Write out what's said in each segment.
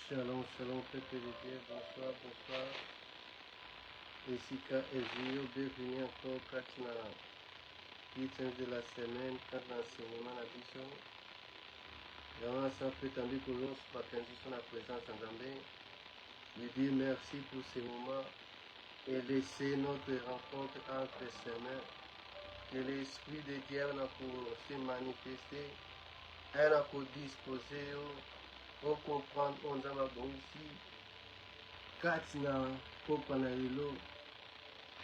Shalom, shalom, peuple de Dieu, bonsoir, bonsoir. Ici Ezio, bienvenue encore quand na teachings de la semaine, quand l'enseignement la vision. Dans un peu tendu pour nous, pas qu'un sur la présence en Gambie. Je dis merci pour ces moments et laisser notre rencontre entre ses mains. Que l'Esprit de Dieu a pour se manifester, elle a pour disposer. Pour comprendre, on a bon ici. Katina, pour panalilo,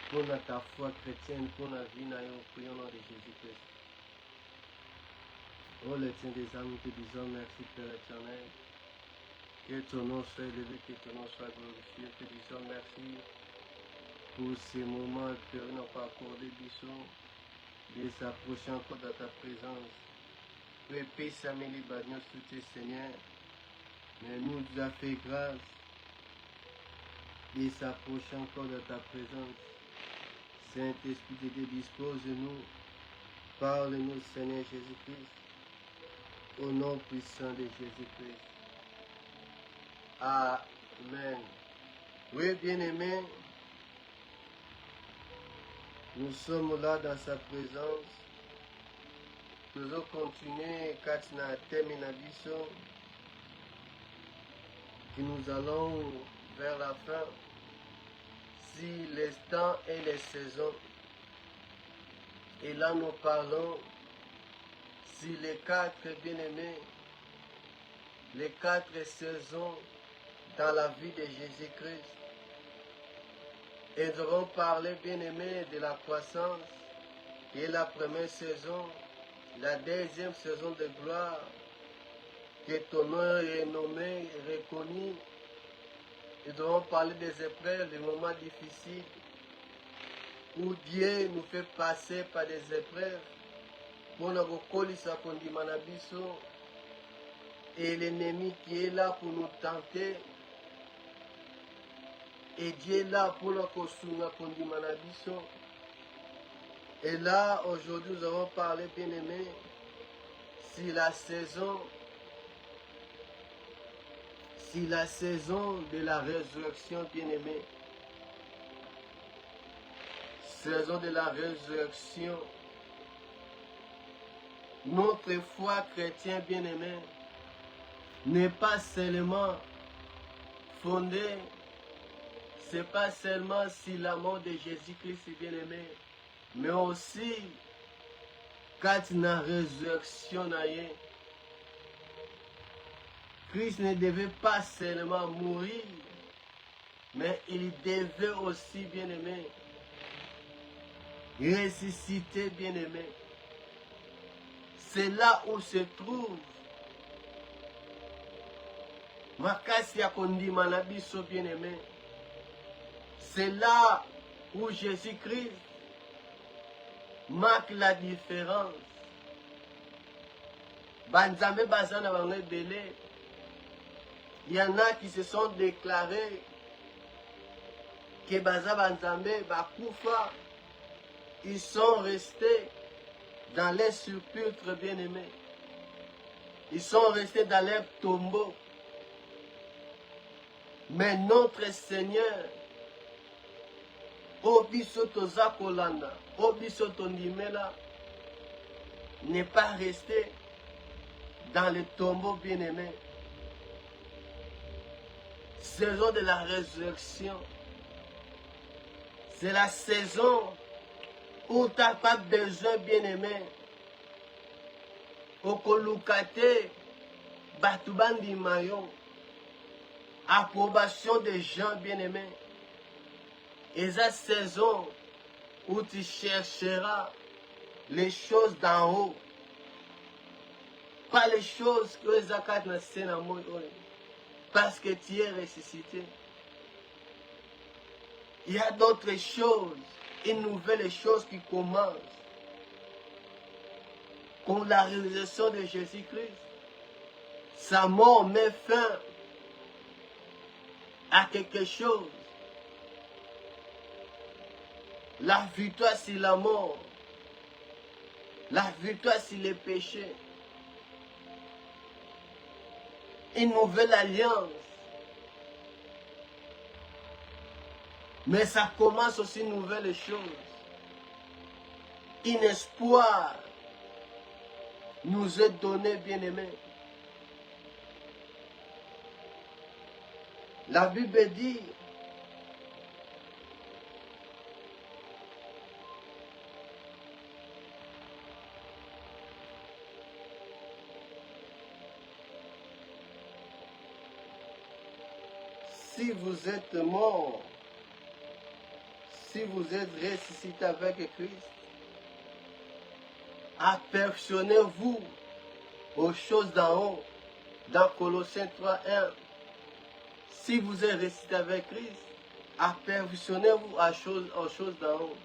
pour ta foi chrétienne, pour la vie, pour le nom de Jésus-Christ. Oh, le Tien des âmes, te disons merci, Père éternel. Que ton nom soit élevé, que ton nom soit glorifié. Te disons merci pour ces moments que nous n'avons pas accordé, bisous, de s'approcher encore de ta présence. Prépare Samélie Bagnos, tout Seigneur. Mais nous a fait grâce de s'approcher encore de ta présence. Saint-Esprit de Dieu, dispose-nous. Parle-nous, Seigneur Jésus-Christ. Au nom puissant de Jésus-Christ. Amen. Oui, bien-aimés, nous sommes là dans sa présence. Nous allons continuer quand nous avons terminé la vision. Que nous allons vers la fin, si les temps et les saisons. Et là nous parlons si les quatre bien-aimés, les quatre saisons dans la vie de Jésus-Christ. Et nous allons parler bien-aimés de la croissance, qui est la première saison, la deuxième saison de gloire, que ton nom est nommé, reconnu. Nous devons parler des épreuves, des moments difficiles, où Dieu nous fait passer par des épreuves, pour nous recoller sa condamnation, et l'ennemi qui est là pour nous tenter, et Dieu est là pour nous construire la condamnation. Et là, aujourd'hui, nous allons parler, bien aimé, si la saison de la résurrection, bien-aimé. Saison de la résurrection. Notre foi chrétienne, bien-aimé, n'est pas seulement fondée, c'est pas seulement sur la mort de Jésus-Christ, bien-aimé, mais aussi quand la résurrection n'a rien. Christ ne devait pas seulement mourir, mais il devait aussi, bien-aimé, ressusciter, bien-aimé. C'est là où se trouve makasi ya kondima na biso, bien-aimé. C'est là où Jésus-Christ marque la différence. Banzambe bazana bango belé. Il y en a qui se sont déclarés que Baza Banzambe, Bakoufa, ils sont restés dans les sépulcres bien-aimés. Ils sont restés dans les tombeaux. Mais notre Seigneur, Obisoto Zakolanda, Obisoto Ndimela, n'est pas resté dans les tombeaux bien-aimés. Saison de la résurrection. C'est la saison où tu n'as pas besoin, bien-aimé. Okolukate, Batubandi Mayon. Approbation des gens, bien-aimés. Et la saison où tu chercheras les choses d'en haut. Pas les choses que les akat na sénamo. Parce que tu es ressuscité. Il y a d'autres choses, une nouvelle chose qui commence. Comme la réalisation de Jésus-Christ. Sa mort met fin à quelque chose. La victoire sur la mort. La victoire sur les péchés. Une nouvelle alliance Mais ça commence aussi une nouvelle chose. Un espoir nous est donné, bien-aimés. La Bible dit, si vous êtes mort, si vous êtes ressuscité avec Christ, aperfectionnez-vous aux choses d'en haut, dans Colossiens 3:1. Si vous êtes ressuscité avec Christ, aperfectionnez-vous aux choses d'en haut.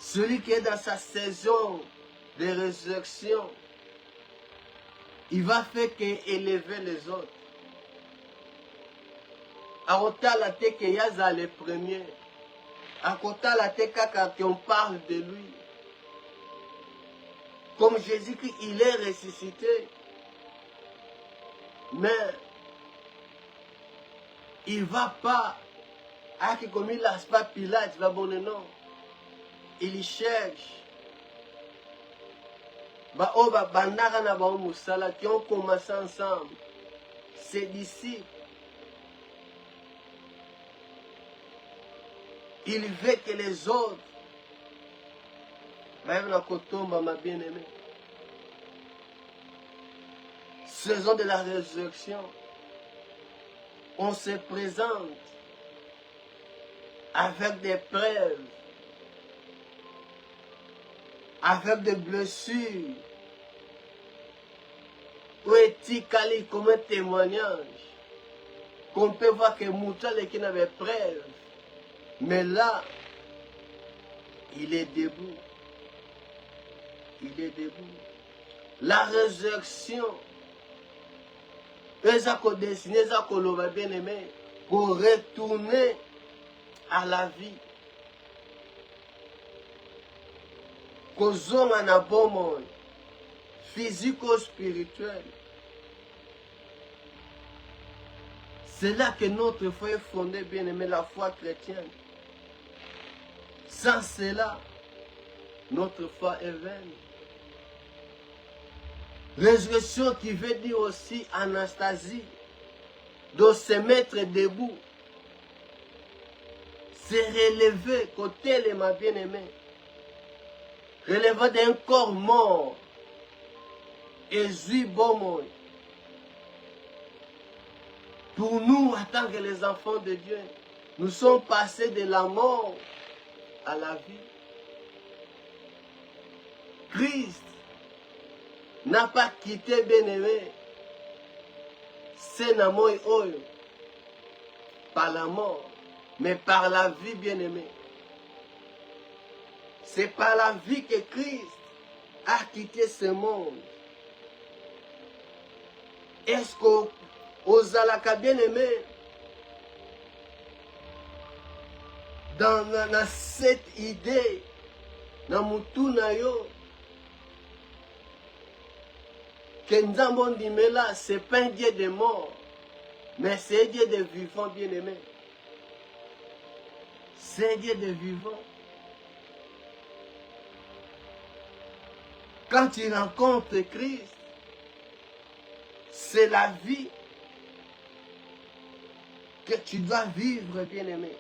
Celui qui est dans sa saison de résurrection, il va faire qu'élever les autres. Akota la te que yaza le premier. Akota la te kaka qu'on parle de lui. Comme Jésus-Christ, il est ressuscité. Mais il ne va pas. Comme il n'a pas Pilate, il va bon non. Il cherche. Qui ont commencé ensemble. Ses disciples. Il veut que les autres, même la Kotomba, ma bien-aimée, saison de la résurrection, on se présente avec des preuves, avec des blessures, ou est-il comme un témoignage, qu'on peut voir que Moutale qui n'avait preuve. Mais là, il est debout. Il est debout. La résurrection, bien aimé, pour retourner à la vie. Causons un abonnement physico-spirituel. C'est là que notre foi est fondée, bien aimé, la foi chrétienne. Sans cela, notre foi est vaine. Résurrection qui veut dire aussi anastasie, de se mettre debout, se relever, côté les ma bien-aimée, relever d'un corps mort, et bon moi. Pour nous, en tant que les enfants de Dieu, nous sommes passés de la mort à la vie. Christ n'a pas quitté bien-aimé. C'est l'amour par la mort, mais par la vie bien-aimé. C'est par la vie que Christ a quitté ce monde. Est-ce qu'aux alaka bien-aimé, dans cette idée, dans Mutuna yo, que Nzambo Ndimela, ce n'est pas un Dieu de mort, mais c'est un Dieu de vivant, bien-aimé. C'est un Dieu de vivant. Quand tu rencontres Christ, c'est la vie que tu dois vivre, bien-aimé.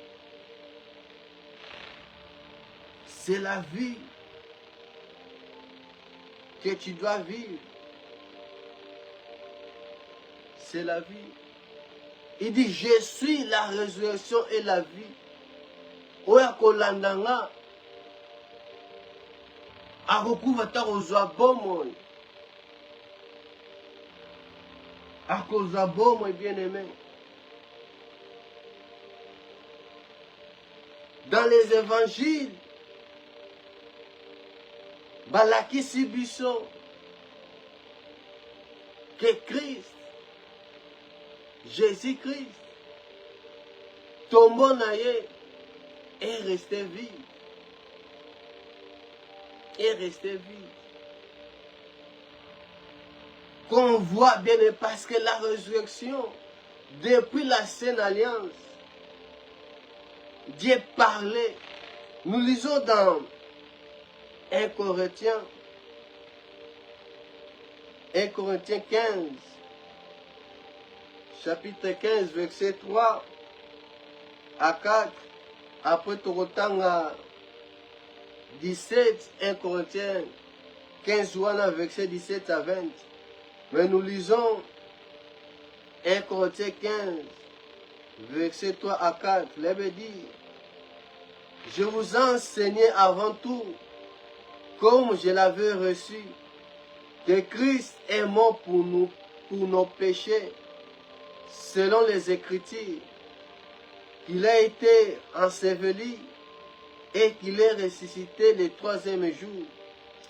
C'est la vie que tu dois vivre. C'est la vie. Il dit, je suis la résurrection et la vie. Oya kolandanga, akokuva ta kozwa bomoi. Akozwa bomoi, bien-aimé. Dans les évangiles, balakisi biso que Christ, Jésus-Christ, tombeau naïe, est resté vivre. Est resté vivre. Qu'on voit bien, parce que la résurrection, depuis la Sainte Alliance, Dieu parlait. Nous lisons dans 1 Corinthiens 15, chapitre 15, verset 3 à 4. Après tout autant à 17, 1 Corinthiens 15, verset 17 à 20. Mais nous lisons 1 Corinthiens 15, verset 3 à 4. Il veut dire, je vous ai enseigné avant tout, comme je l'avais reçu, que Christ est mort pour nous, pour nos péchés, selon les Écritures, qu'il a été enseveli et qu'il est ressuscité le troisième jour,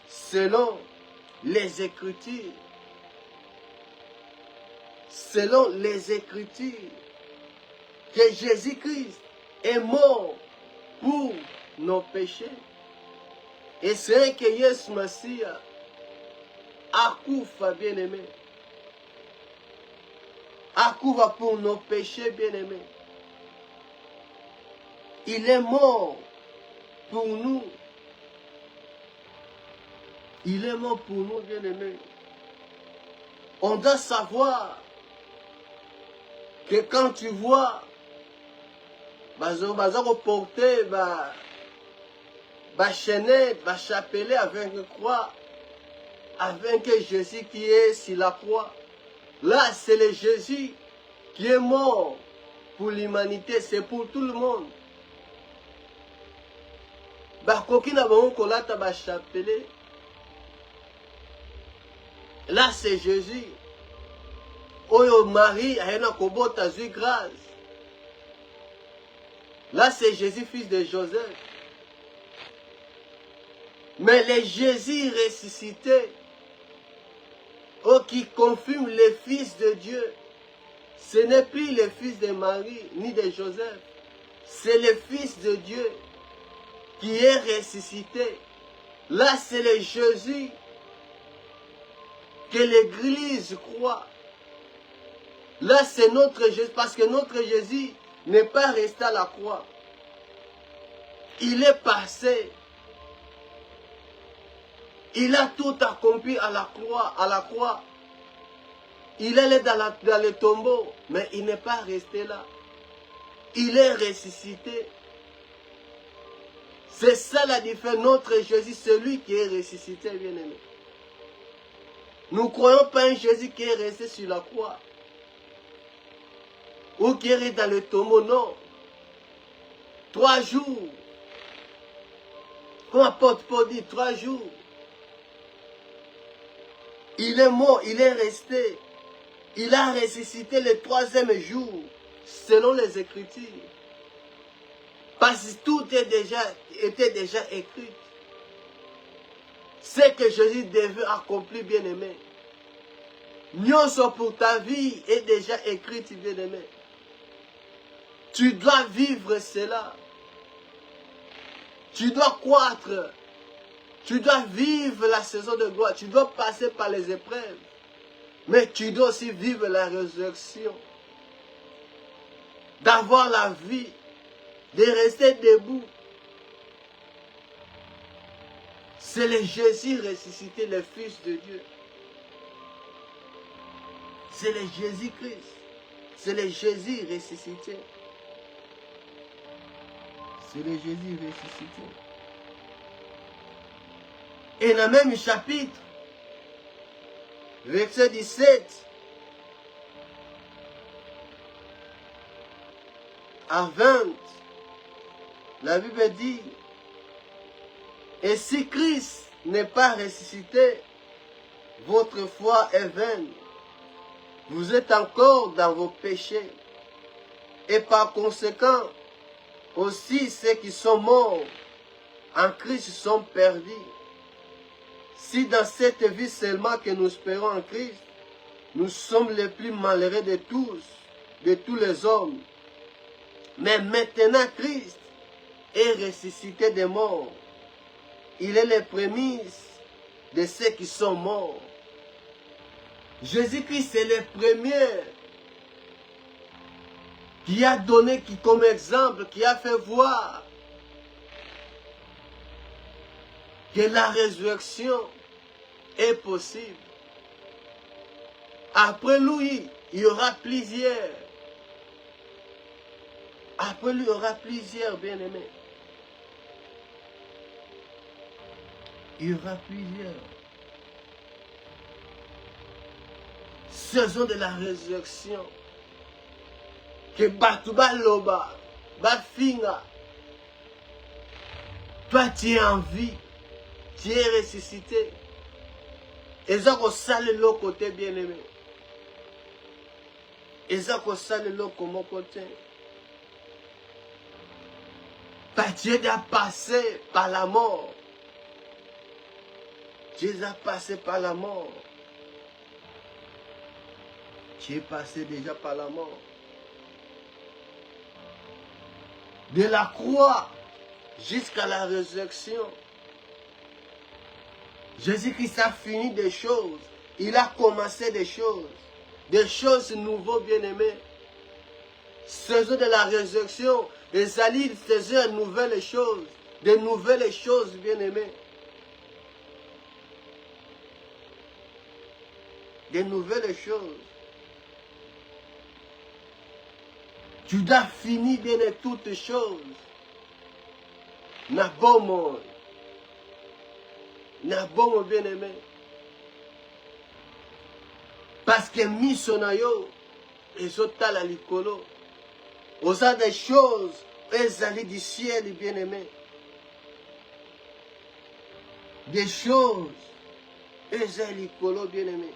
selon les Écritures. Selon les Écritures, que Jésus-Christ est mort pour nos péchés. Et c'est que Yesu Masia akufa bien-aimé. Akufa pour nos péchés bien-aimés. Il est mort pour nous. Il est mort pour nous bien-aimés. On doit savoir que quand tu vois bazo porter chaînette, chapelet avec une croix, avec Jésus qui est sur la croix. Là, c'est le Jésus qui est mort pour l'humanité, c'est pour tout le monde. Chapelet. Là, c'est Jésus. Oyo Marie a eu grâce. Là, c'est Jésus, fils de Joseph. Mais le Jésus ressuscité, qui confirme le Fils de Dieu, ce n'est plus le Fils de Marie ni de Joseph. C'est le Fils de Dieu qui est ressuscité. Là, c'est le Jésus que l'Église croit. Là, c'est notre Jésus, parce que notre Jésus n'est pas resté à la croix. Il est passé. Il a tout accompli à la croix. Il est dans le tombeau, mais il n'est pas resté là. Il est ressuscité. C'est ça la différence. Notre Jésus, celui qui est ressuscité, bien-aimé. Nous ne croyons pas un Jésus qui est resté sur la croix. Ou qui est dans le tombeau, non. 3 jours. Comme apôtre Paul dit, 3 jours. Il est mort, il est resté. Il a ressuscité le 3e jour, selon les Écritures. Parce que tout était déjà écrit. Ce que Jésus devait accomplir, bien-aimé. Nyonso pour ta vie est déjà écrit, bien-aimé. Tu dois vivre cela. Tu dois croître. Tu dois vivre la saison de gloire. Tu dois passer par les épreuves. Mais tu dois aussi vivre la résurrection. D'avoir la vie. De rester debout. C'est le Jésus ressuscité, le Fils de Dieu. C'est le Jésus-Christ. C'est le Jésus ressuscité. C'est le Jésus ressuscité. Et dans le même chapitre, verset 17 à 20, la Bible dit, et si Christ n'est pas ressuscité, votre foi est vaine. Vous êtes encore dans vos péchés. Et par conséquent, aussi ceux qui sont morts en Christ sont perdus. Si dans cette vie seulement que nous espérons en Christ, nous sommes les plus malheureux de tous les hommes. Mais maintenant Christ est ressuscité des morts. Il est les prémices de ceux qui sont morts. Jésus-Christ est le premier qui a donné comme exemple, qui a fait voir que la résurrection est possible. Après lui, il y aura plusieurs. Après lui, il y aura plusieurs bien-aimés. Il y aura plusieurs. Saison de la résurrection. Que Batouba Loba, Bafinga. Toi, tu es en vie. Tu es ressuscité. Et ça, qu'on sale l'autre côté, bien-aimé. Et ça, qu'on sale l'autre côté. Tu es déjà passé par la mort. Tu es déjà passé par la mort. Tu es passé déjà par la mort. De la croix jusqu'à la résurrection. Jésus-Christ a fini des choses. Il a commencé des choses. Des choses nouvelles, bien-aimés. Saison de la résurrection. Les alliés faisaient de nouvelles choses. De nouvelles choses, bien-aimés. De nouvelles choses. Tu dois finir bien toutes choses. N'a bon monde. N'a bon bien-aimé. Parce que missionario, et zota la likolo. Osa des choses, les alliés du ciel, bien-aimé. Des choses, les alliés likolo, bien-aimé.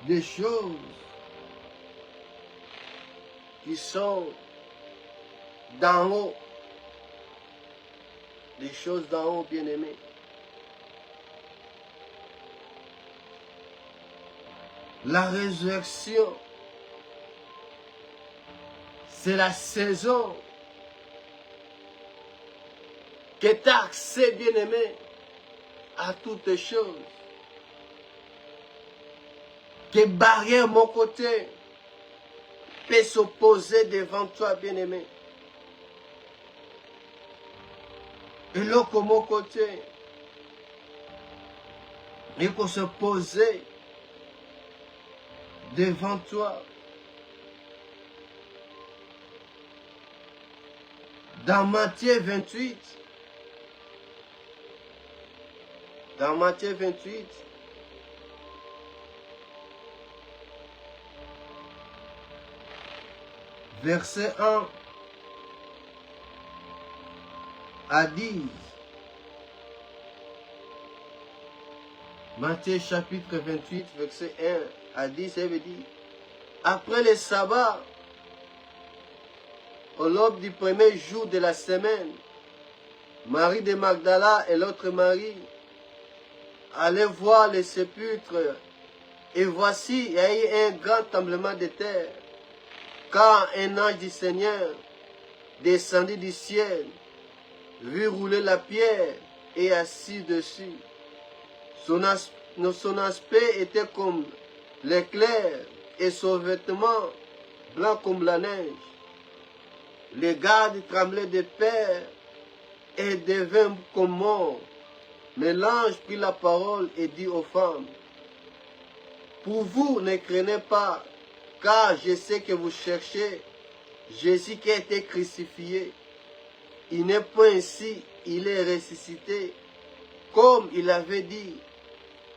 Des choses qui sont d'en haut. Des choses d'en haut, bien-aimés. La résurrection, c'est la saison que tu as accès, bien-aimé, à toutes choses. Que barrière mon côté peut s'opposer devant toi, bien-aimé. Et l'autre, mon côté, il faut se poser devant toi. Dans Matthieu 28, verset 1 à 10. Matthieu chapitre 28, verset 1 à 10, ça veut dire, après le sabbat, au l'aube du premier jour de la semaine, Marie de Magdala et l'autre Marie allaient voir le sépulcre, et voici, il y a eu un grand tremblement de terre, car un ange du Seigneur descendit du ciel, vit rouler la pierre et assis dessus. Son aspect était comme l'éclair et son vêtement blanc comme la neige. Les gardes tremblaient de peur et devinrent comme morts. Mais l'ange prit la parole et dit aux femmes, pour vous ne craignez pas, car je sais que vous cherchez Jésus qui a été crucifié. Il n'est point ici, il est ressuscité, comme il avait dit.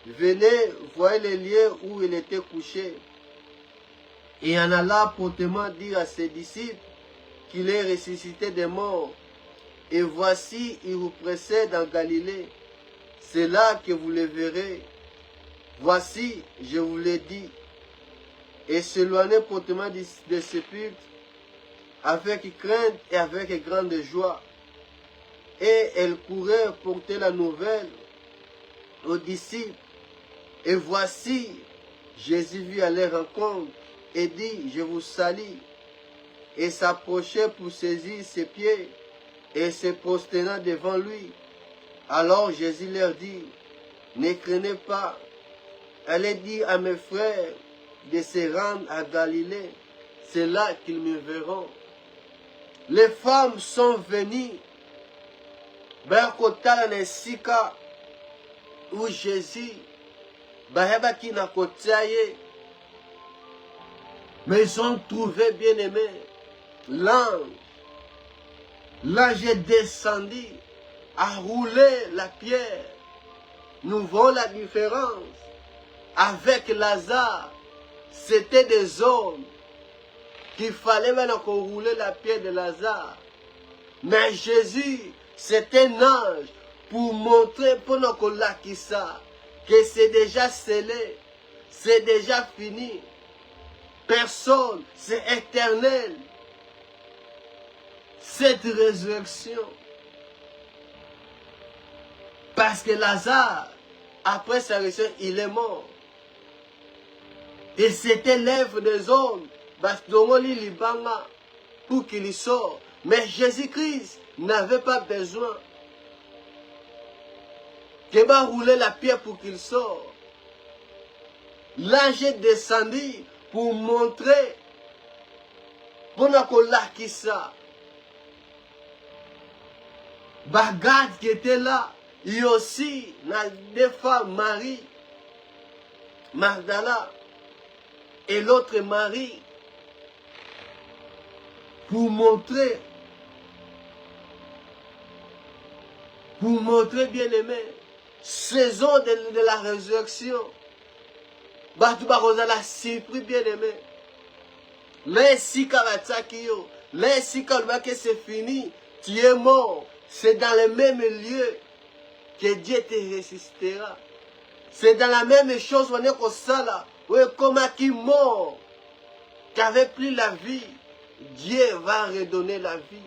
Venez, voyez les lieux où il était couché. Et en alla promptement dire à ses disciples qu'il est ressuscité des morts. Et voici, il vous précède en Galilée. C'est là que vous le verrez. Voici, je vous l'ai dit. Et s'éloignait promptement des sépulcres avec crainte et avec grande joie. Et elle courait porter la nouvelle aux disciples. Et voici, Jésus vit à leur rencontre et dit, je vous salue. Et s'approchait pour saisir ses pieds et se prosternant devant lui. Alors Jésus leur dit, ne craignez pas, allez dire à mes frères de se rendre à Galilée. C'est là qu'ils me verront. Les femmes sont venues. Bakotala na esika où Jésus bayabaki na kotiaye. Mais ils ont trouvé bien-aimé l'ange. L'ange est descendu, a roulé la pierre. Nous voyons la différence. Avec Lazare, c'était des hommes qu'il fallait maintenant qu'on roulait la pierre de Lazare. Mais Jésus, c'est un ange pour montrer pour nous que c'est déjà scellé, c'est déjà fini. Personne, c'est éternel. Cette résurrection. Parce que Lazare, après sa résurrection, il est mort. Et c'était l'œuvre des hommes. Pour qu'il y sorte. Mais Jésus-Christ n'avait pas besoin qu'il va rouler la pierre pour qu'il sorte. L'ange est descendu pour montrer pour nous ça. Bagad qui était là, il y a aussi des femmes, Marie, Magdala et l'autre Marie, pour montrer bien aimé, saison de la résurrection. Batouba la surpris bien aimé. Là, si Kavatsakiyo, là, si que c'est fini, tu es mort. C'est dans le même lieu que Dieu te ressuscitera. C'est dans la même chose, on est comme ça là. Oui, comme qui mort, qui avait pris la vie, Dieu va redonner la vie.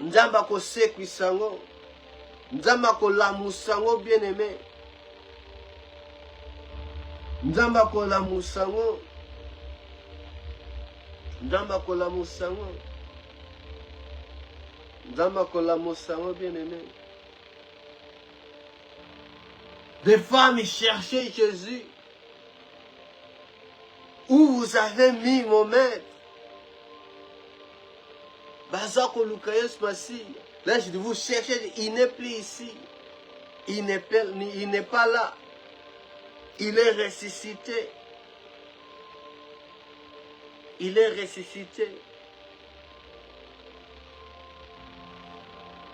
Nzamba ko sekwi sango. Nzamba ko lamu sango bien aimé. Nzamba ko lamu sango. Nzamba ko lamu sango. Nzamba ko lamu sango bien aimé. Des femmes cherchaient Jésus. Où vous avez mis mon maître? Là, je dis, vous cherchez, il n'est plus ici. Il n'est pas là. Il est ressuscité. Il est ressuscité.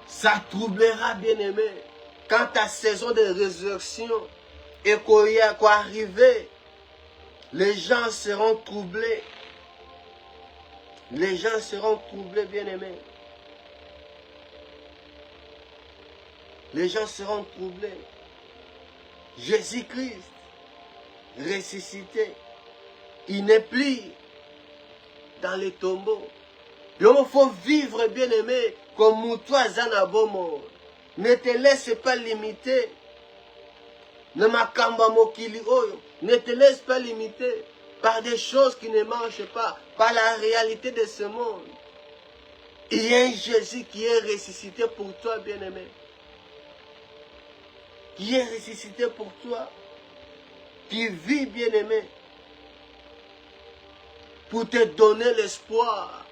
Ça troublera, bien aimé. Quand ta saison de résurrection est quoi arriver, les gens seront troublés. Les gens seront troublés, bien aimés. Les gens seront troublés. Jésus-Christ, ressuscité, il n'est plus dans les tombeaux. Il faut vivre, bien aimé, comme toi, Zanabomo. Ne te laisse pas limiter. Ne te laisse pas limiter par des choses qui ne marchent pas, par la réalité de ce monde. Il y a un Jésus qui est ressuscité pour toi, bien-aimé. Qui est ressuscité pour toi. Qui vit, bien-aimé. Pour te donner l'espoir.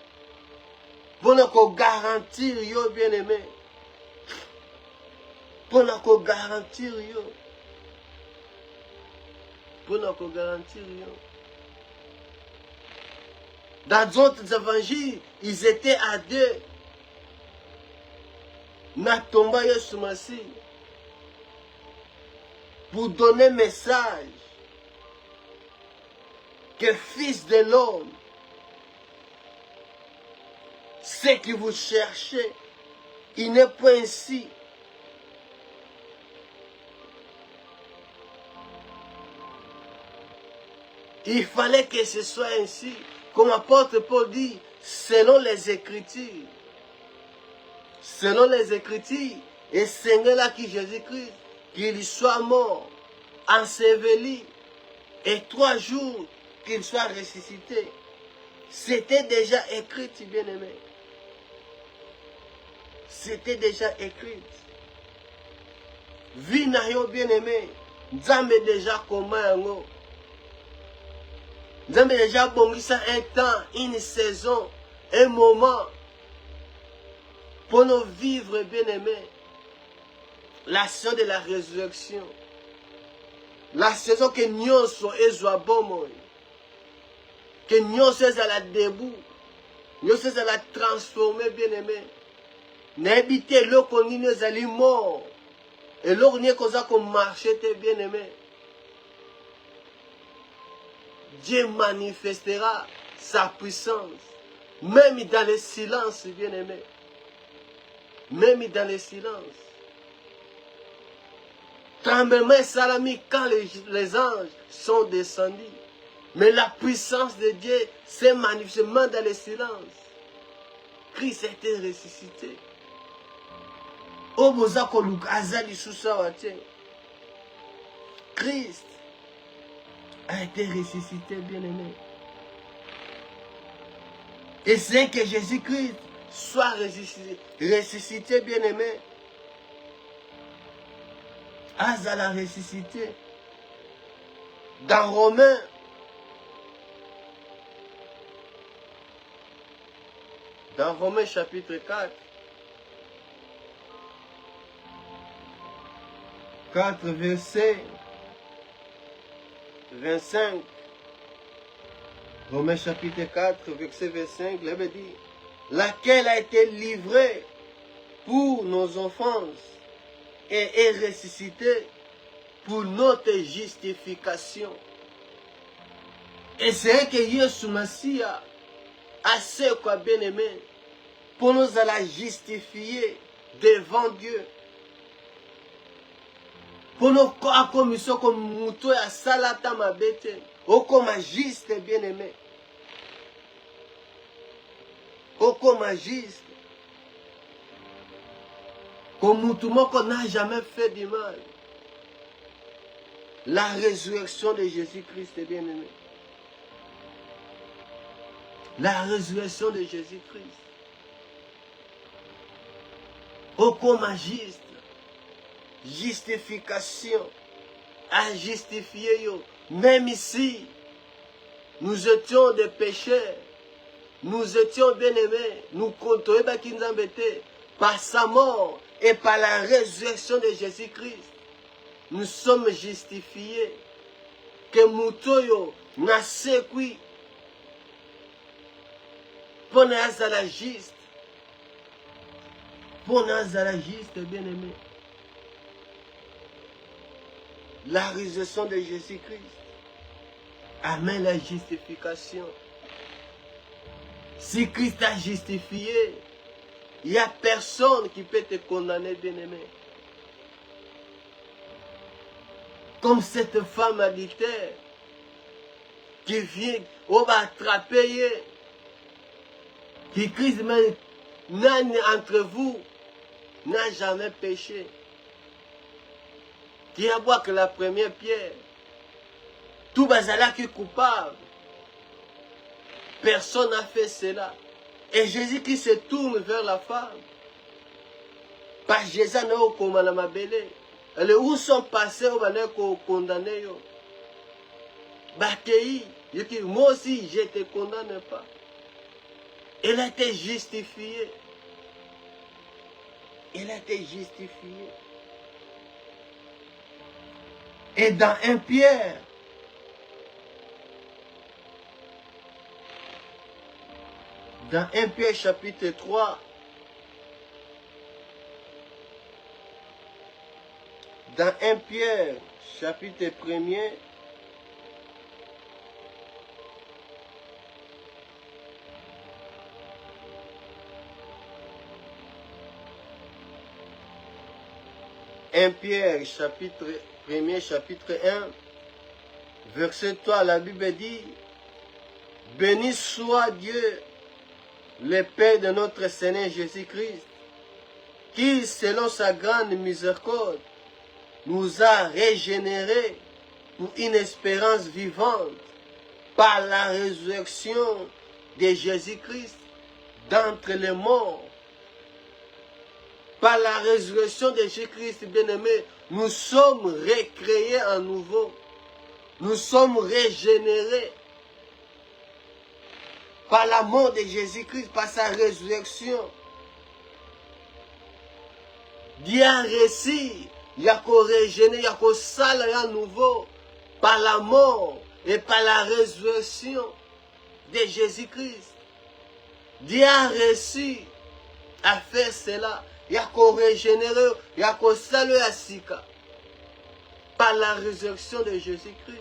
Pour nous garantir, bien-aimé. Pour nous garantir, pour nous garantir. Dans d'autres évangiles, ils étaient à deux. Natomba Yesumasi. Pour donner message que Fils de l'homme, ce que vous cherchez, il n'est pas ainsi. Il fallait que ce soit ainsi. Comme l'apôtre Paul dit, selon les Écritures. Selon les Écritures, et Seigneur là qui Jésus-Christ, qu'il soit mort, enseveli, et 3 jours qu'il soit ressuscité. C'était déjà écrit, bien-aimé. C'était déjà écrit. Vie n'a bien-aimé. Nzambe déjà comment yango. Nzambe déjà bongisa un temps, une saison, un moment pour nous vivre bien-aimés. La saison de la résurrection. La saison que nyonso ezwa bomoi. Que nyonso ezala debout. Nyonso ezala transformé bien-aimé. N'habite te eloko nini ezali mort. Eloko nini koza ko marcher te bien-aimé. Dieu manifestera sa puissance. Même dans le silence, bien-aimé. Même dans le silence. Tremblement et salami quand les anges sont descendus. Mais la puissance de Dieu s'est manifestée dans le silence. Christ a été ressuscité. Christ a été ressuscité, bien-aimé. Et c'est que Jésus-Christ soit ressuscité, bien-aimé. Azala ressuscité. Dans Romains, chapitre 4, 4 verset 25. Romains chapitre 4, verset 25, il avait dit, laquelle a été livrée pour nos offenses et est ressuscitée pour notre justification. Et c'est que Yesu Massia a ce quoi bien aimé pour nous la justifier devant Dieu. Pour nous commission comme mouto ya salata mabete, o comme juste bien aimé. O comme juste. Comme moutoumon qu'on n'a jamais fait du mal. La résurrection de Jésus-Christ est bien aimé. La résurrection de Jésus-Christ. O comme juste. Justification. À justifier yo. Même ici, nous étions des pécheurs. Nous étions bien aimés. Nous comptons par sa mort et par la résurrection de Jésus-Christ. Nous sommes justifiés. Que Moutoyo n'a séqui. Pour nous à la juste. Pour nous à la juste, bien aimé. La résurrection de Jésus-Christ amène la justification. Si Christ a justifié, il n'y a personne qui peut te condamner, bien-aimé. Comme cette femme adultère qui vient, on va attraper, qui Christ même, nul entre vous n'a jamais péché. Qui a boit que la première pierre. Tout bazala qui est coupable. Personne n'a fait cela. Et Jésus qui se tourne vers la femme. Parce que Jésus n'a pas commandé ma belle. Et où sont passés, on va condamner. Moi aussi, je ne te condamne pas. Elle a été justifiée. Elle a été justifiée. Et dans 1 Pierre, dans 1 Pierre chapitre 3, dans 1 Pierre chapitre 1er, Pierre chapitre 1er, chapitre 1, verset 3, la Bible dit, béni soit Dieu, le Père de notre Seigneur Jésus-Christ, qui, selon sa grande miséricorde, nous a régénérés pour une espérance vivante par la résurrection de Jésus-Christ d'entre les morts Par la résurrection de Jésus-Christ, bien-aimé, nous sommes recréés à nouveau. Nous sommes régénérés. Par la mort de Jésus-Christ, par sa résurrection. Dieu a réussi, il y a qu'on régénère, il y a qu'on salue à nouveau. Par la mort et par la résurrection de Jésus-Christ. Dieu a réussi à faire cela. Il y a qu'on régénère, il y a qu'on salue à Sika. Par la résurrection de Jésus-Christ.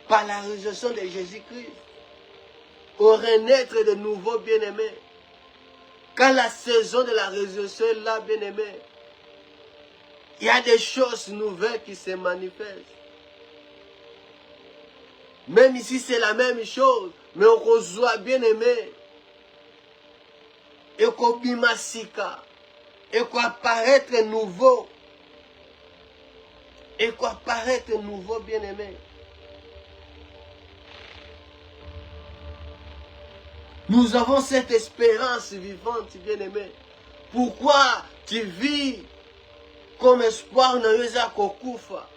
Par la résurrection de Jésus-Christ. Au renaître de nouveau, bien-aimés. Quand la saison de la résurrection est là, bien-aimés, il y a des choses nouvelles qui se manifestent. Même ici, c'est la même chose. Mais on reçoit, bien-aimé. Et qu'on bimasika. Et qu'on apparaître nouveau. Et qu'on apparaître nouveau, bien-aimé. Nous avons cette espérance vivante, bien-aimé. Pourquoi tu vis comme espoir dans Yosa Kokufa?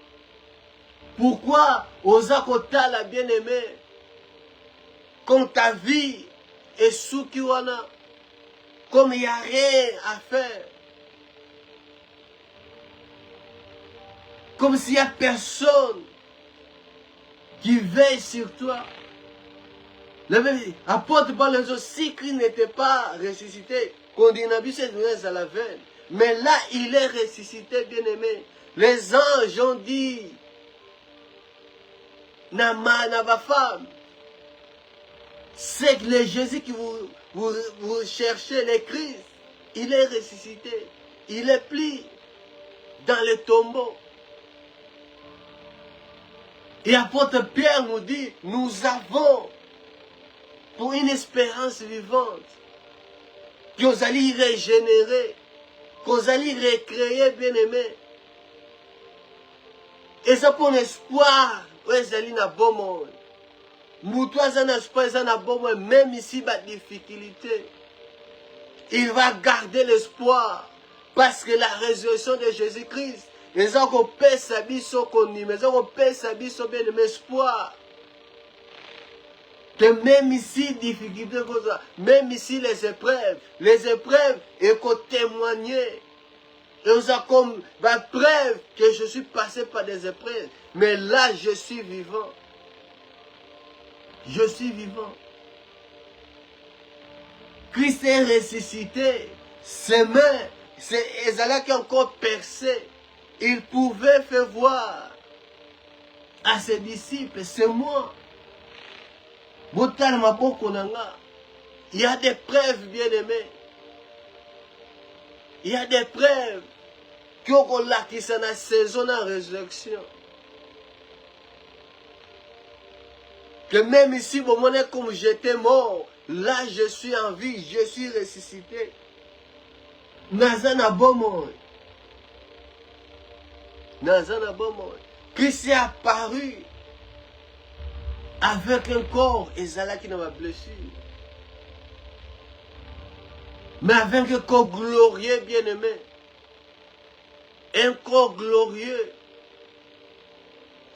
Pourquoi Osa Kotala, bien-aimé, comme ta vie est sous Kiwana, comme il n'y a rien à faire, comme s'il n'y a personne qui veille sur toi? Apôtre Paul les autres, si Christ n'était pas ressuscité, Condinabus est à la veine. Mais là, il est ressuscité, bien-aimé. Les anges ont dit, Nama, Nava femme, c'est que le Jésus que vous cherchez, le Christ, il est ressuscité. Il est pris dans le tombeau. Et apôtre Pierre nous dit, nous avons pour une espérance vivante, que vous allez régénérer, que vous allez recréer, bien-aimé. Et ça pour un espoir, vous allez dans bon monde. Moutoua, ça n'a espoir, ça n'a bon monde, même ici, il y a des difficultés. Il va garder l'espoir, parce que la résurrection de Jésus-Christ, les gens qui paient sa vie sont connus, les gens qui paient sa vie sont bien-aimés, espoir. Que même ici, difficulté, même ici, les épreuves, et qu'on témoigner. Et on a comme preuve que je suis passé par des épreuves. Mais là, je suis vivant. Je suis vivant. Christ est ressuscité. Ses mains, c'est Esaïa qui est encore percé. Il pouvait faire voir à ses disciples, c'est moi. Il y a des preuves, bien-aimés. Il y a des preuves qui sont dans la saison de la résurrection. Que même ici, au moment où j'étais mort, là je suis en vie, je suis ressuscité. Nazana Bomon. Nazana Bomon. Christ est apparu avec un corps, et Zala qui n'a pas blessure. Mais avec un corps glorieux, bien-aimé. Un corps glorieux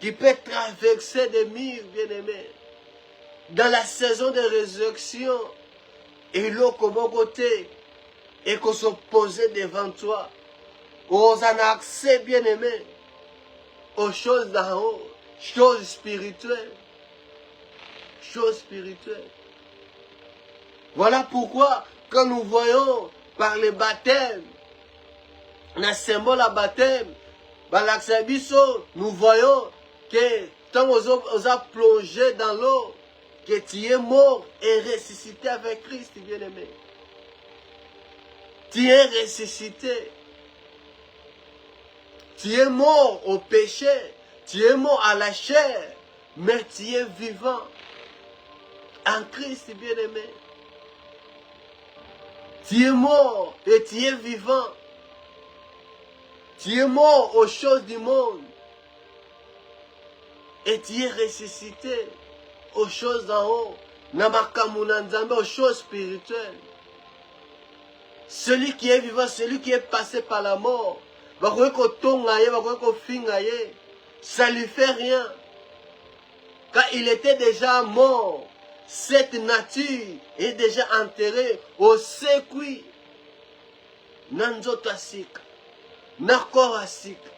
qui peut traverser des murs, bien-aimé. Dans la saison de résurrection, et l'eau comme côté, et qu'on se posait devant toi. On a accès, bien-aimé, aux choses d'en haut, choses spirituelles. Choses spirituelles. Voilà pourquoi, quand nous voyons par le baptême, le symbole à baptême, nous voyons que quand on a plongé dans l'eau, que tu es mort et ressuscité avec Christ, bien-aimé. Tu es ressuscité. Tu es mort au péché, tu es mort à la chair, mais tu es vivant. En Christ, bien-aimé. Tu es mort et tu es vivant. Tu es mort aux choses du monde. Et tu es ressuscité aux choses d'en haut. Aux choses spirituelles. Celui qui est vivant, celui qui est passé par la mort, ça ne lui fait rien. Quand il était déjà mort, cette nature est déjà enterrée au circuit. Nanzota sika, nakora sika.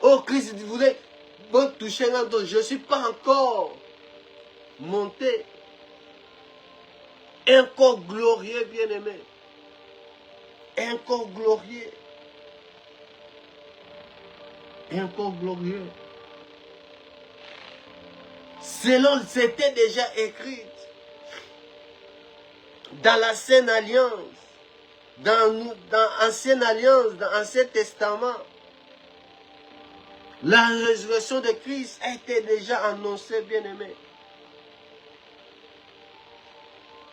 Oh Christ, vous voulez toucher un autre, je ne suis pas encore monté. Un corps glorieux, bien-aimé. Un corps glorieux. Un corps glorieux. Selon, c'était déjà écrit dans l'Ancienne Alliance, dans l'Ancienne Alliance, dans l'Ancien Testament. La résurrection de Christ a été déjà annoncée, bien-aimé.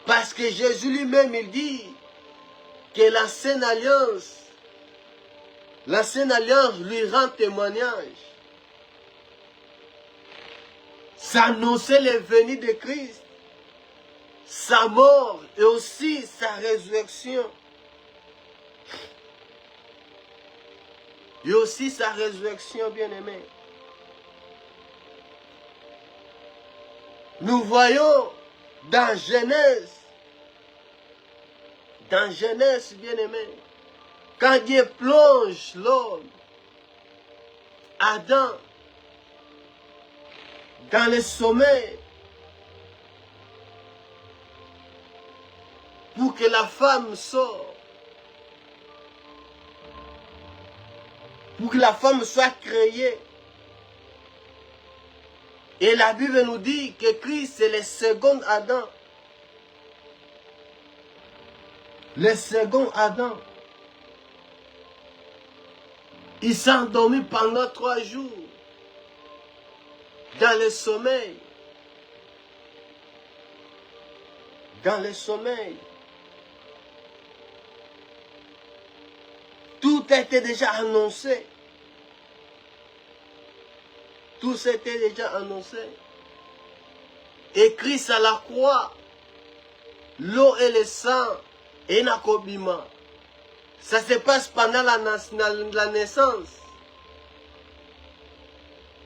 Parce que Jésus lui-même, il dit que l'Ancienne Alliance lui rend témoignage. Ça annonçait le venue de Christ, sa mort et aussi sa résurrection. Et aussi sa résurrection, bien-aimé. Nous voyons dans Genèse, bien-aimé, quand Dieu plonge l'homme, Adam, dans le sommeil, pour que la femme sorte, pour que la femme soit créée. Et la Bible nous dit que Christ c'est le second Adam. Le second Adam. Il s'est endormi pendant 3 jours. Dans le sommeil. Dans le sommeil. Tout était déjà annoncé. Tout s'était déjà annoncé. Et Christ à la croix, l'eau et le sang, et Nakobima. Ça se passe pendant la naissance.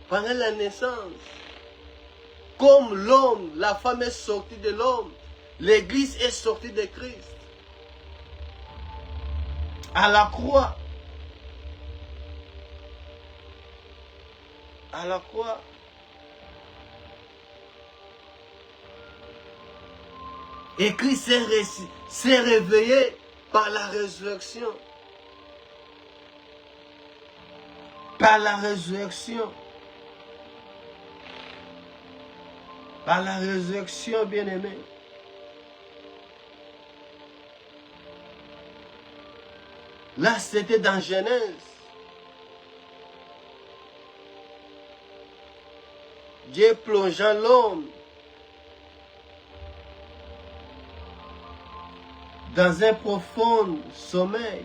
Pendant la naissance. Comme l'homme, la femme est sortie de l'homme, l'église est sortie de Christ. À la croix. À la croix. Et Christ s'est réveillé par la résurrection. Par la résurrection. Par la résurrection, bien-aimé. Là, c'était dans Genèse. Dieu plongeant l'homme dans un profond sommeil.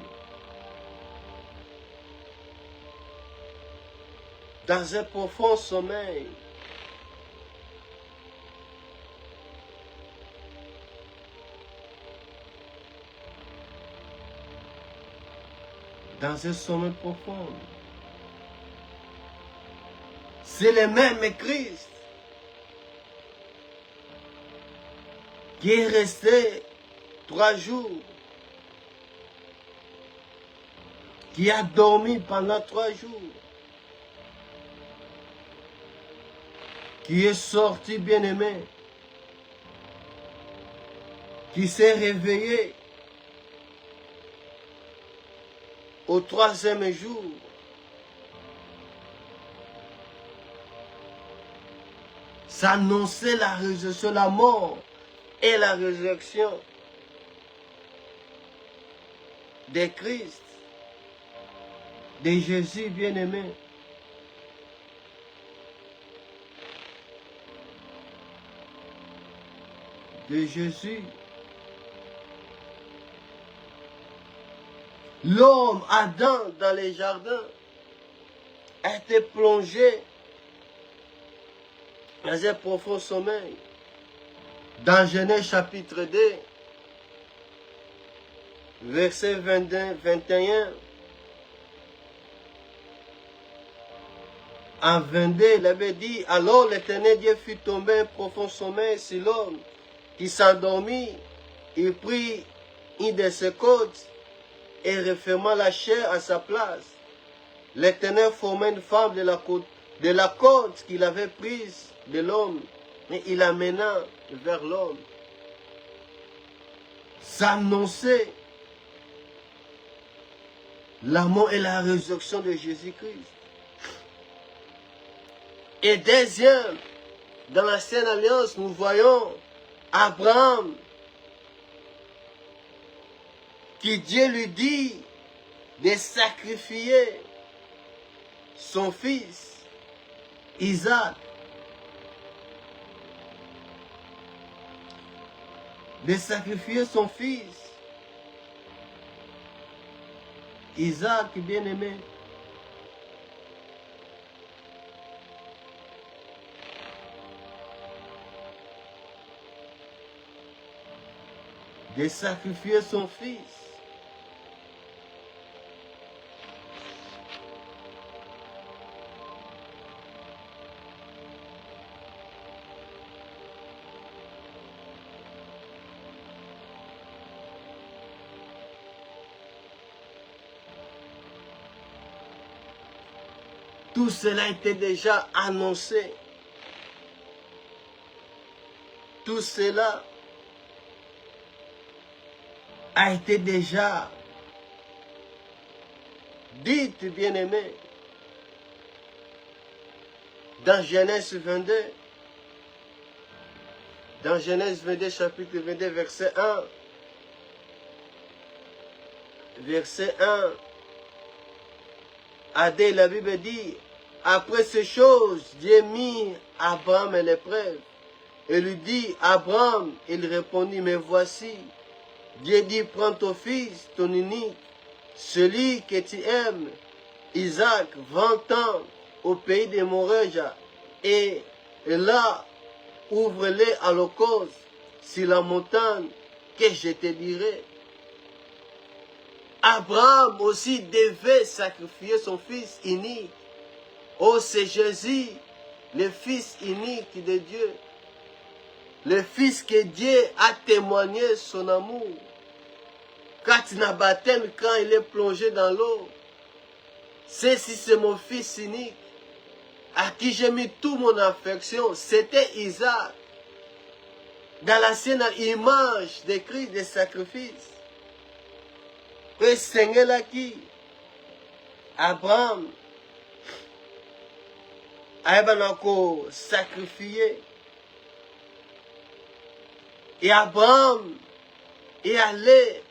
Dans un profond sommeil. Dans un sommeil profond. C'est le même Christ qui est resté 3 jours, qui a dormi pendant 3 jours, qui est sorti bien-aimé, qui s'est réveillé au 3e jour. Ça annonçait la résurrection, la mort et la résurrection de Christ, de Jésus bien-aimé. De Jésus. L'homme, Adam, dans les jardins, a été plongé dans un profond sommeil. Dans Genèse chapitre 2, verset 21. En 22, il avait dit, alors l'Éternel Dieu fit tomber un profond sommeil sur l'homme qui s'endormit. Il prit une de ses côtes et referma la chair à sa place. L'Éternel forma une femme de la côte qu'il avait prise de l'homme et il l'amena vers l'homme. Ça annonçait la mort et la résurrection de Jésus-Christ. Et deuxième, dans l'Ancienne Alliance, nous voyons Abraham, qui Dieu lui dit de sacrifier son fils, Isaac. De sacrifier son fils, Isaac, bien-aimé. De sacrifier son fils. Tout cela était déjà annoncé. Tout cela a été déjà dit, bien-aimé, dans Genèse 22. Dans Genèse 22, chapitre 22, verset 1. Verset 1. Adé, la Bible dit, après ces choses, Dieu mit Abraham à l'épreuve. Et lui dit, Abraham, il répondit, mais voici. Dieu dit, prends ton fils, ton unique, celui que tu aimes, Isaac, 20 ans, au pays de Moréja, et là, ouvre-les à l'holocauste sur la montagne que je te dirai. Abraham aussi devait sacrifier son fils unique. Oh, c'est Jésus, le fils unique de Dieu. Le fils que Dieu a témoigné son amour. Quand il a baptême, quand il est plongé dans l'eau. C'est mon fils unique, à qui j'ai mis toute mon affection. C'était Isaac. Dans l'ancienne image de Christ, de sacrifice. Et Seigneur là qui Abraham a encore sacrifié. Et Abraham est allé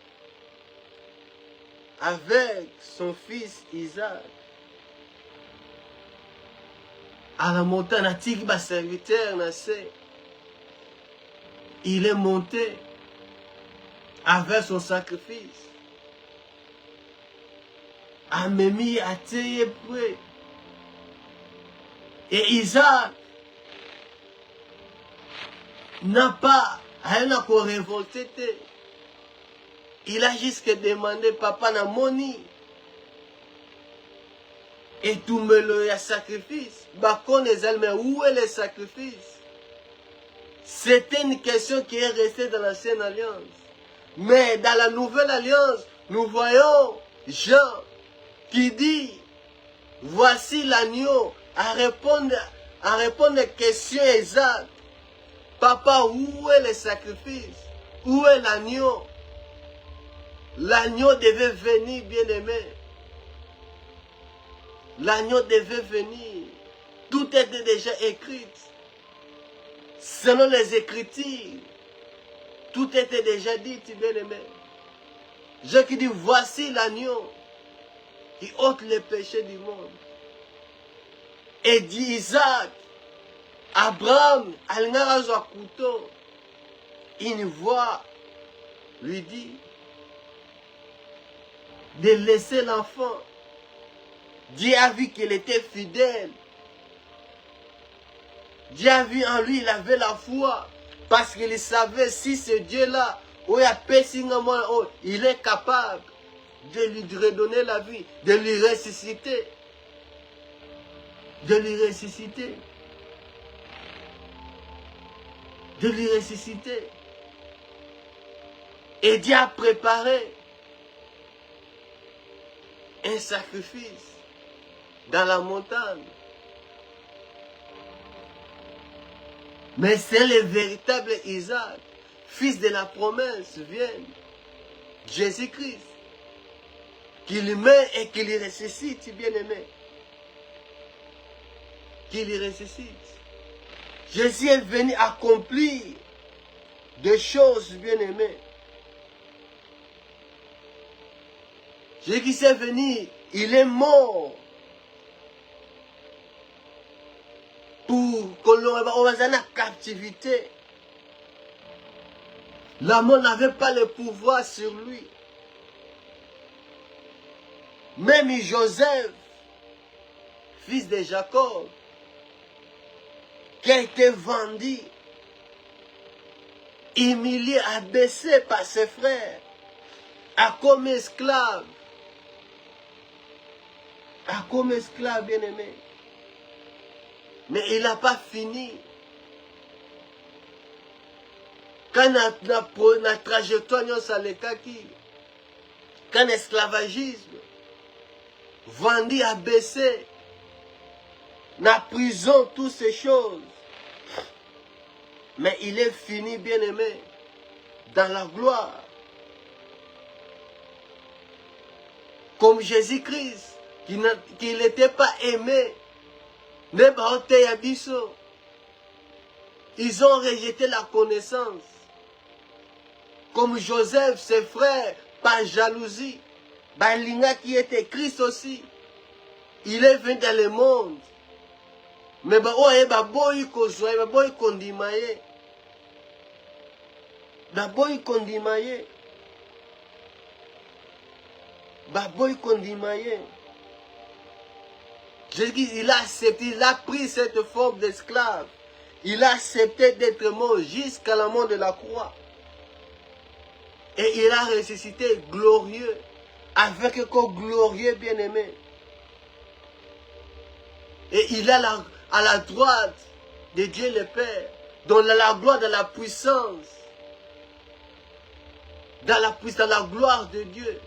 avec son fils Isaac à la montagne. Atiki ba serviteur nassé. Il est monté avec son sacrifice. Amémi a été prêt. Et Isaac n'a pas rien à révolter. Il a juste demandé, papa n'a moni. Et tout me le sacrifice. Bah, mais où est le sacrifice? C'était une question qui est restée dans l'ancienne alliance. Mais dans la nouvelle alliance, nous voyons Jean qui dit, voici l'agneau, à répondre aux questions exactes. Papa, où est le sacrifice? Où est l'agneau? L'agneau devait venir, bien-aimé. L'agneau devait venir. Tout était déjà écrit. Selon les Écritures, tout était déjà dit, bien-aimé. Je qui dis, voici l'agneau qui ôte les péchés du monde. Et dit Isaac, Abraham, al-Narazwa couteau, une voix lui dit de laisser l'enfant. Dieu a vu qu'il était fidèle. Dieu a vu en lui, il avait la foi. Parce qu'il savait si ce Dieu-là il est capable de lui redonner la vie, de lui ressusciter. De lui ressusciter. De lui ressusciter. Et Dieu a préparé un sacrifice dans la montagne. Mais c'est le véritable Isaac, fils de la promesse, vient, Jésus-Christ, qu'il meurt et qu'il ressuscite, bien-aimé. Qu'il ressuscite. Jésus est venu accomplir des choses, bien-aimées. Jésus est venu, il est mort pour que l'on soit en captivité. La mort n'avait pas le pouvoir sur lui. Même Joseph, fils de Jacob, qui a été vendu, humilié, abaissé par ses frères, comme esclave, bien-aimé. Mais il n'a pas fini. Quand la trajectoire quand l'esclavagisme, vendu, abaissé, la prison, toutes ces choses. Mais il est fini, bien-aimé, dans la gloire. Comme Jésus-Christ, qui n'était pas aimé. Ils ont rejeté la connaissance. Comme Joseph, ses frères, par jalousie. Balinga qui était Christ aussi. Il est venu dans le monde. Mais Jésus, il a accepté, il a pris cette forme d'esclave. Il a accepté d'être mort jusqu'à la mort de la croix. Et il a ressuscité glorieux, avec un corps glorieux bien-aimé. Et il est à la droite de Dieu le Père, dans la gloire, dans la puissance, dans la gloire de Dieu.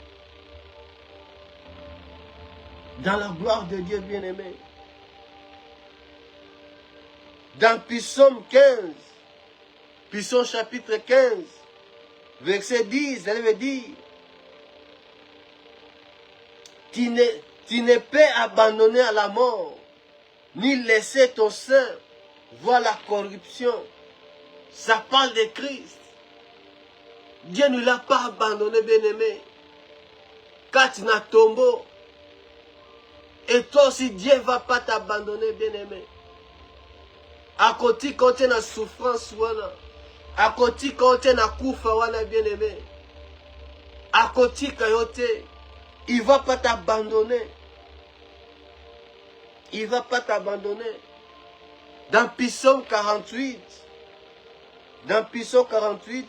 Dans la gloire de Dieu bien-aimé. Dans Psaume 15, Psaume chapitre 15, verset 10, elle veut dire, tu ne peux abandonner à la mort, ni laisser ton sein voir la corruption. Ça parle de Christ. Dieu ne l'a pas abandonné, bien-aimé. Quand tu n'as tombé, et toi aussi, Dieu ne va pas t'abandonner, bien-aimé. À côté, quand tu es dans souffrance, à côté, quand tu es dans koufa, bien-aimé. À côté, il ne va pas t'abandonner. Il ne va pas t'abandonner. Dans Psaume 48,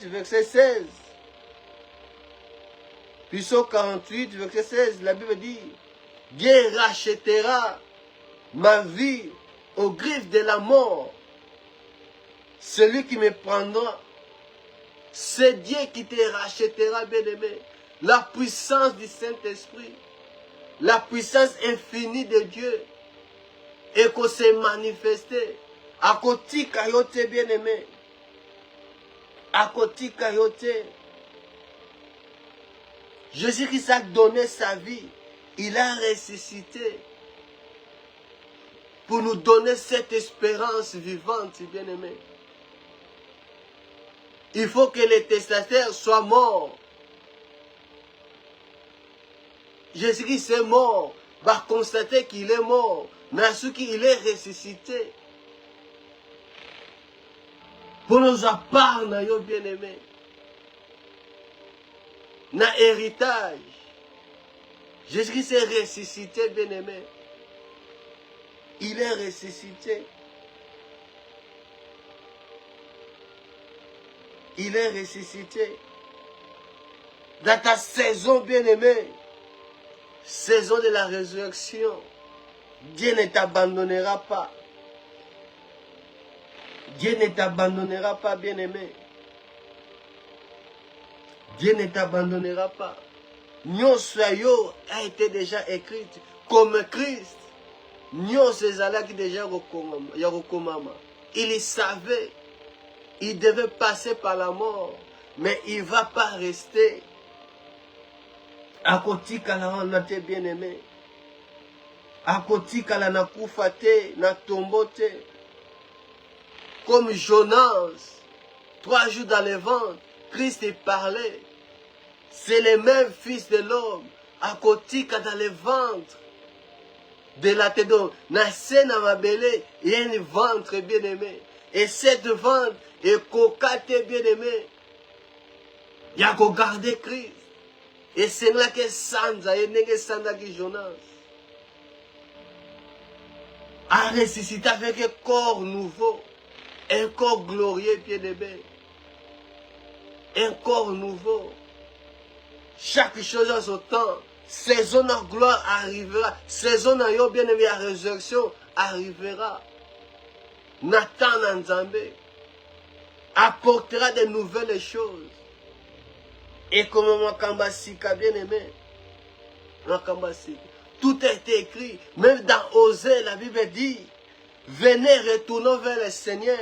verset 16. Psaume 48, verset 16, la Bible dit, Dieu rachètera ma vie aux griffes de la mort. Celui qui me prendra, c'est Dieu qui te rachètera, bien-aimé. La puissance du Saint-Esprit, la puissance infinie de Dieu, et qu'on s'est manifesté. À côté Kayote, bien-aimé. À côté Kayote. Jésus-Christ a donné sa vie. Il a ressuscité pour nous donner cette espérance vivante, bien-aimé. Il faut que les testataires soient morts. Jésus-Christ est mort. Va constater qu'il est mort. Mais ce qu'il est ressuscité. Pour nous apprendre, bien-aimé. N'a héritage. Jésus-Christ est ressuscité, bien-aimé. Il est ressuscité. Il est ressuscité. dans ta saison bien-aimée, saison de la résurrection, Dieu ne t'abandonnera pas. Dieu ne t'abandonnera pas, bien-aimé. Dieu ne t'abandonnera pas. Nyonso yo a été déjà écrite comme Christ. Nyonso ezalaki déjà rekomama. Il savait, il devait passer par la mort, mais il ne va pas rester. Akotikala wana te bien-aimé. Akotikala na kufa te, na tombo te. Comme Jonas, 3 jours dans le ventre, Christ parlait. C'est le même fils de l'homme, akotika dans le ventre de la tête d'homme. Nassé na mabele, il y a un ventre bien-aimé. Et cette ventre est coquette bien-aimé. Il y a qu'à garder Christ. Et c'est là que Sanza, et n'est que Sanza qui Jonas a ressuscité avec un corps nouveau, un corps glorieux, bien-aimé. Un corps nouveau. Chaque chose en son temps. Saison de gloire arrivera. Saison de bien-aimé, la résurrection arrivera. Nathan Nzambe apportera de nouvelles choses. Et comme Mwakambasika, bien-aimé, tout a été écrit. Même dans Osée, la Bible dit, venez, retournons vers le Seigneur.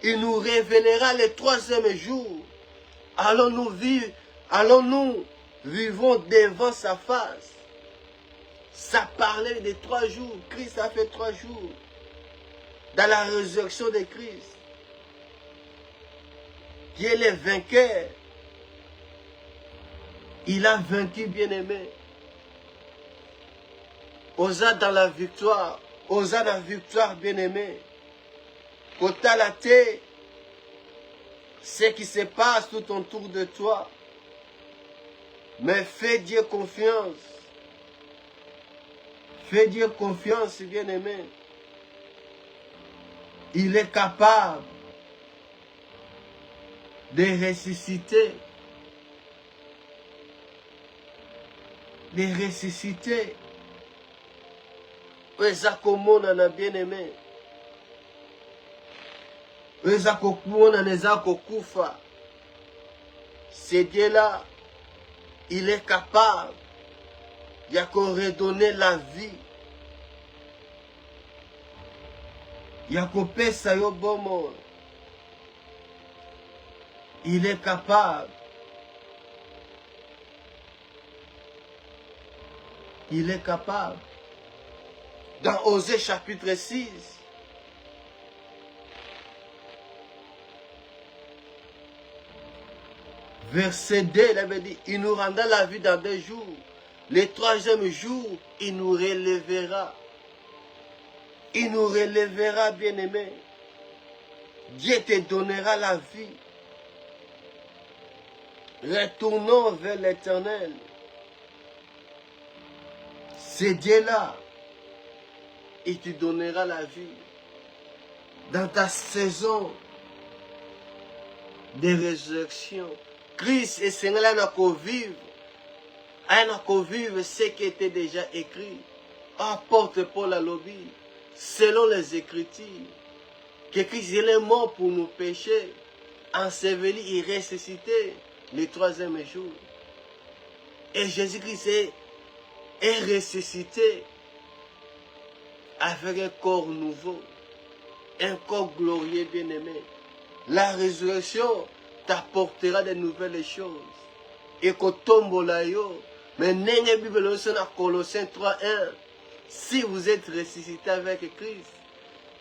Il nous révélera le 3e jour. Allons-nous vivons devant sa face. Ça parlait de 3 jours. Christ a fait 3 jours. Dans la résurrection de Christ. Qui est le vainqueur. Il a vaincu, bien-aimé. Osa dans la victoire. Osa dans la victoire, bien-aimé. Kota la terre. Ce qui se passe tout autour de toi. Mais fais Dieu confiance. Fais Dieu confiance, bien-aimé. Il est capable de ressusciter. De ressusciter. Ezakomona na bien-aimé. Ezakokumona nezakokufa. C'est Dieu-là. Il est capable de redonner la vie. Yakopesa yo bomo. Il est capable. Il est capable. Dans Osée chapitre 6, verset 2, il avait dit, il nous rendra la vie dans 2 jours. Le 3e jour, il nous relèvera. Il nous relèvera, bien-aimé. Dieu te donnera la vie. Retournons vers l'Éternel. C'est Dieu-là. Il te donnera la vie. Dans ta saison de résurrection, Christ et Seigneur n'a qu'à vivre. Il n'a qu'à vivre ce qui était déjà écrit. Apporte Paul à lobby. Selon les Écritures. Que Christ est mort pour nos péchés. Enseveli et ressuscité le 3e jour. Et Jésus-Christ est ressuscité avec un corps nouveau. Un corps glorieux, bien-aimé. La résurrection t'apportera de nouvelles choses. Et qu'on tombe là, mais n'est Bible dans Colossiens 3:1. Si vous êtes ressuscité avec Christ,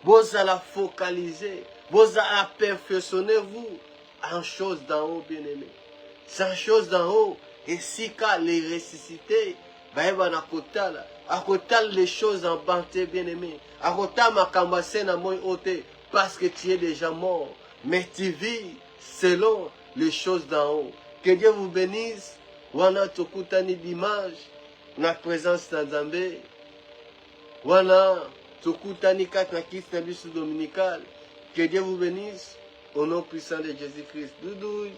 vous allez focaliser, vous allez perfectionner vous en choses d'en haut, bien-aimé. C'est en choses d'en haut. Et si quand les ressuscités, à côté les choses en banté, bien-aimé. À côté ma cambassé na moi ôté, parce que tu es déjà mort. Mais tu vis selon les choses d'en haut. Que Dieu vous bénisse. Wana tokutani d'image, na présence d'Nzambe. Wana tokutani kat na kiste na bisu dominical. Que Dieu vous bénisse. Au nom puissant de Jésus-Christ. Doudouille.